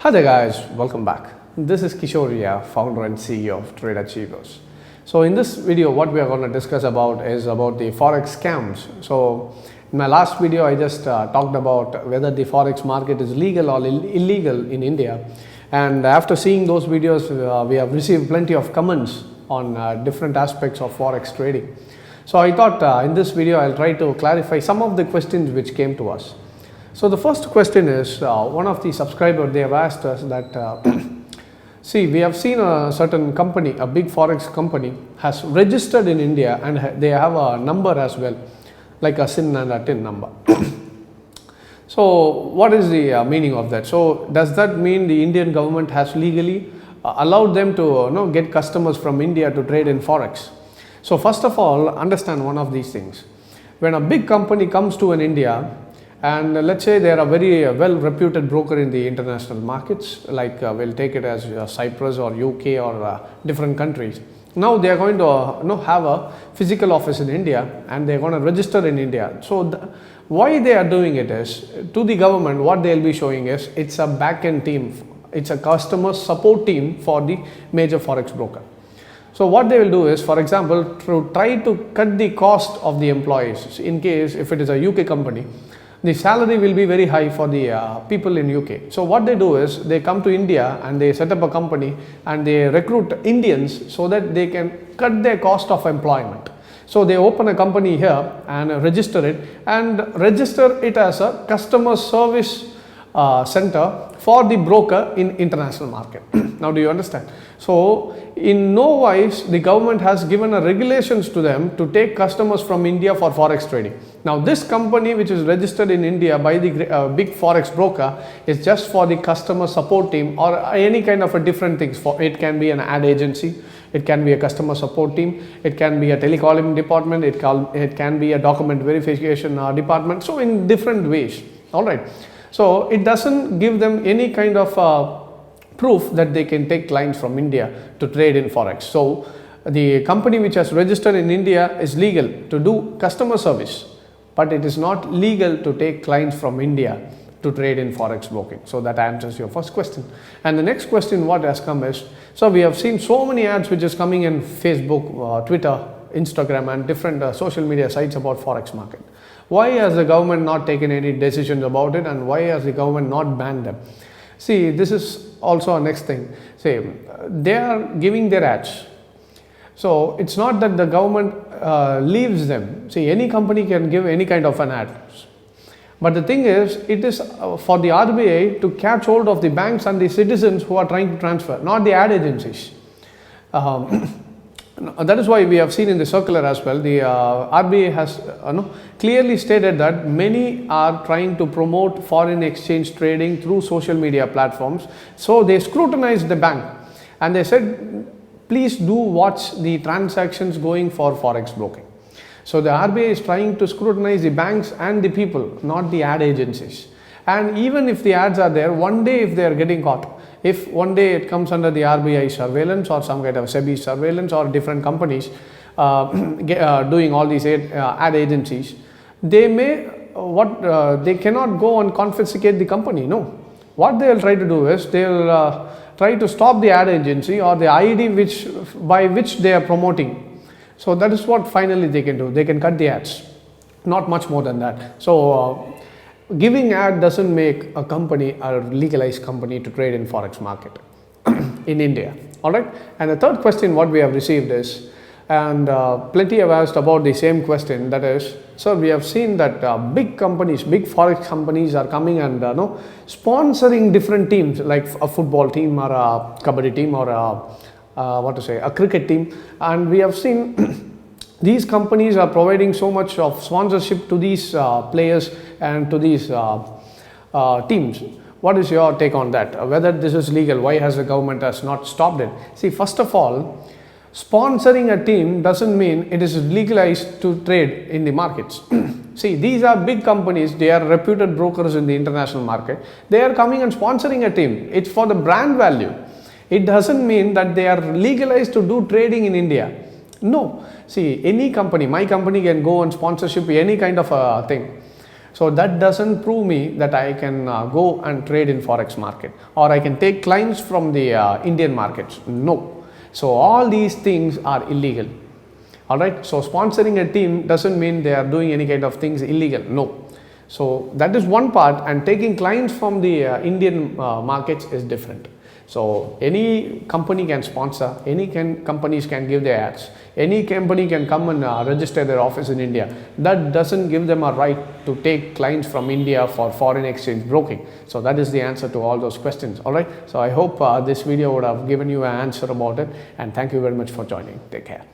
Hi there guys, welcome back. This is Kishore here, founder and CEO of Trade Achievers. So in this video, what we are going to discuss about is about the Forex scams. So in my last video, I just talked about whether the Forex market is legal or illegal in India. And after seeing those videos, we have received plenty of comments on different aspects of Forex trading. So I thought in this video, I'll try to clarify some of the questions which came to us. So the first question is, one of the subscribers, they have asked us that, see, we have seen a certain company, a big Forex company has registered in India and they have a number as well, like a SIN and a TIN number. So what is the meaning of that? So does that mean the Indian government has legally allowed them to get customers from India to trade in Forex? So first of all, understand one of these things. When a big company comes to an India, and let's say they are a very well-reputed broker in the international markets, like we'll take it as Cyprus or UK or different countries. Now they are going to have a physical office in India and they are going to register in India. So why they are doing it is, to the government, what they will be showing is it's a back-end team. It's a customer support team for the major Forex broker. So what they will do is, for example, to try to cut the cost of the employees. In case if it is a UK company, the salary will be very high for the people in UK. So what they do is they come to India and they set up a company and they recruit Indians so that they can cut their cost of employment. So they open a company here and register it as a customer service center for the broker in international market. Now do you understand? So in no wise the government has given a regulations to them to take customers from India for Forex trading. Now this company which is registered in India by the big Forex broker is just for the customer support team or any kind of a different things. It can be an ad agency, it can be a customer support team, it can be a telecalling department, it can be a document verification department. So in different ways, all right. So it doesn't give them any kind of proof that they can take clients from India to trade in Forex. So the company which has registered in India is legal to do customer service, but it is not legal to take clients from India to trade in Forex broking. So that answers your first question. And the next question what has come is, so we have seen so many ads which is coming in Facebook, Twitter, Instagram and different social media sites about Forex market. Why has the government not taken any decisions about it and why has the government not banned them? See, this is also a next thing. See, they are giving their ads. So it's not that the government leaves them. See, any company can give any kind of an ad. But the thing is, it is for the RBI to catch hold of the banks and the citizens who are trying to transfer, not the ad agencies. That is why we have seen in the circular as well, the RBI has clearly stated that many are trying to promote foreign exchange trading through social media platforms. So they scrutinized the bank and they said, please do watch the transactions going for Forex broking. So the RBI is trying to scrutinize the banks and the people, not the ad agencies. And even if the ads are there, one day if they are getting caught, if one day it comes under the RBI surveillance or some kind of SEBI surveillance or different companies doing all these ad agencies, they may, they cannot go and confiscate the company, no. What they will try to do is, they will try to stop the ad agency or the ID by which they are promoting. So that is what finally they can do, they can cut the ads, not much more than that. So giving ad doesn't make a company a legalized company to trade in Forex market in India. All right. And the third question what we have received is, and plenty have asked about the same question, that is, sir, we have seen that big companies, big Forex companies are coming and sponsoring different teams like a football team or a kabaddi team or a cricket team. And we have seen these companies are providing so much of sponsorship to these players and to these teams. What is your take on that? Whether this is legal, why has the government has not stopped it? See, first of all, sponsoring a team doesn't mean it is legalized to trade in the markets. See, these are big companies, they are reputed brokers in the international market. They are coming and sponsoring a team. It's for the brand value. It doesn't mean that they are legalized to do trading in India. No. See, any company, my company can go and sponsorship any kind of a thing. So that doesn't prove me that I can go and trade in forex market, or I can take clients from the Indian markets. No. So all these things are illegal. All right. So sponsoring a team doesn't mean they are doing any kind of things illegal. No. So that is one part, and taking clients from the Indian markets is different. So any company can sponsor, companies can give their ads, any company can come and register their office in India. That doesn't give them a right to take clients from India for foreign exchange broking. So that is the answer to all those questions. All right. So I hope this video would have given you an answer about it, and thank you very much for joining. Take care.